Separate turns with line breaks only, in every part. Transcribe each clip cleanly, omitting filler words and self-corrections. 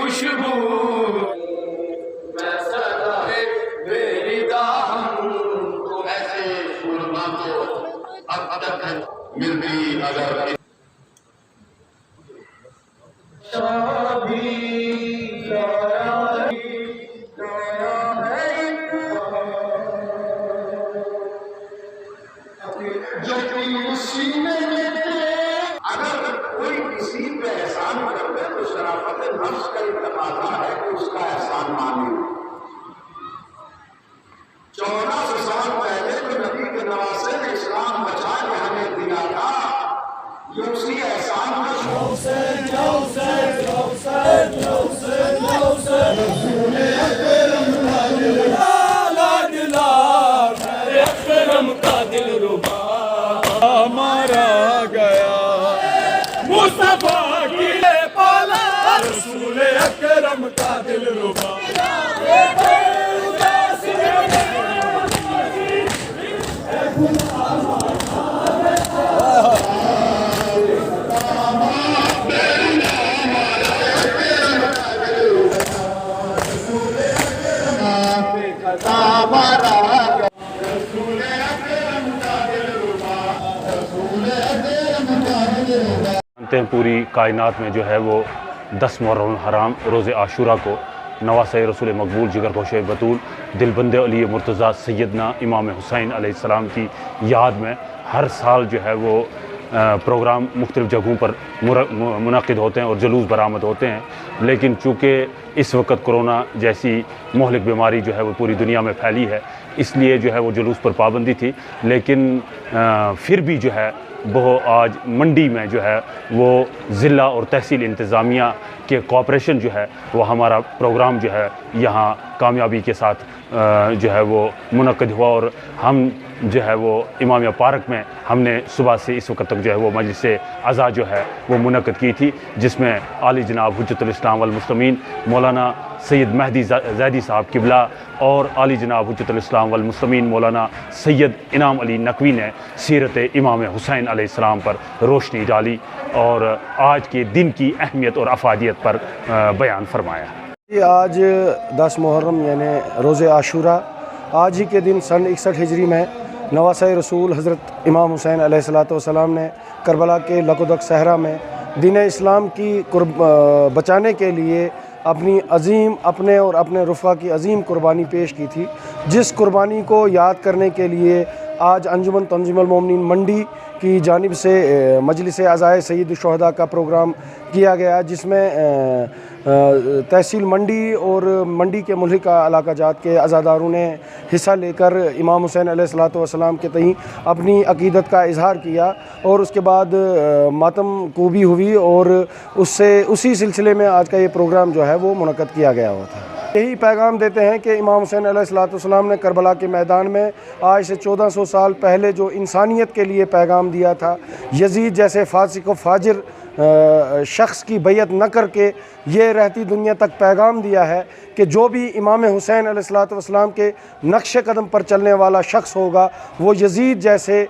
खुशबू मैं सदा बेरिदा हूँ। तो ऐसे फूलना तो अब तक मिलती अगर जो अगर कोई किसी पे एहसान कर दे तो शराफत नफ्स का एक तकाजा है कि उसका एहसान माने। 1400 साल पहले जो नबी के नवासे ने इस्लाम बचा के हमें दिया था, ये उसी एहसान का
मारा गया मुस्तफा की पाला रसूल अकरम का दिल रुबा।
पूरी कायनात में जो है वो 10 मुहर्रम हराम रोज़े आशूरा को नवासे रसूल मकबूल जिगर गोशे बतूल दिलबंद अली मुर्तज़ा सैयदना इमाम हुसैन अलैहिस्सलाम की याद में हर साल जो है वो प्रोग्राम मुख्तलिफ़ जगहों पर मुनक़िद होते हैं और जुलूस बरामद होते हैं। लेकिन चूँकि इस वक्त कोरोना जैसी मोहलिक बीमारी जो है वो पूरी दुनिया में फैली है, इसलिए जो है वो जुलूस पर पाबंदी थी। लेकिन फिर भी जो है वो आज मंडी में जो है वो ज़िला और तहसील इंतज़ामिया के कोऑपरेशन जो है वो हमारा प्रोग्राम जो है यहाँ कामयाबी के साथ जो है वो मुनक़िद हुआ। और हम जो है वो इमामिया पार्क में हमने सुबह से इस वक्त तक जो है वो मजलिस अज़ा जो है वो मुनक़िद की थी, जिसमें आली जनाब हुज्जतुल इस्लाम वल मुस्लिमीन मौलाना सैयद महदी ज़ैदी साहब किबला और आली जनाब हुज्जतुल इस्लाम वल मुस्लिमीन मौलाना सैयद इनाम अली नकवी ने सीरत इमाम हुसैन अलैहिस्सलाम पर रोशनी डाली और आज के दिन की अहमियत और अफादियत पर बयान फरमाया।
आज 10 मुहर्रम यानी रोज़े आशूरा, आज ही के दिन सन 61 हिजरी में नवासे रसूल हज़रत इमाम हुसैन अलैहिस्सलाम ने करबला के लकुदक सहरा में दीन इस्लाम की बचाने के लिए अपने और अपने रुफ़ा की अज़ीम कुर्बानी पेश की थी, जिस कुर्बानी को याद करने के लिए आज अंजुमन तंजीमुल मोमिनीन मंडी की जानिब से मजलिस अज़ाए सैयद शुहदा का प्रोग्राम किया गया, जिसमें तहसील मंडी और मंडी के मुल्हिका इलाका जात के अज़ादारों ने हिस्सा लेकर इमाम हुसैन अलैहिस्सलाम के तईं अपनी अक़ीदत का इजहार किया और उसके बाद मातम खूबी हुई और उसी सिलसिले में आज का ये प्रोग्राम जो है वो मुनक़्क़द किया गया हुआ था। यही पैगाम देते हैं कि इमाम हुसैन अलैहिस्सलाम ने करबला के मैदान में आज से 1400 साल पहले जो इंसानियत के लिए पैगाम दिया था, यजीद जैसे फासिक व फाजिर शख्स की बैयत न करके ये रहती दुनिया तक पैगाम दिया है कि जो भी इमाम हुसैन अलैहिस्सलाम के नक्श कदम पर चलने वाला शख्स होगा वो यजीद जैसे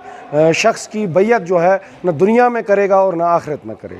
शख्स की बैयत जो है न दुनिया में करेगा और न आखिरत में करेगा।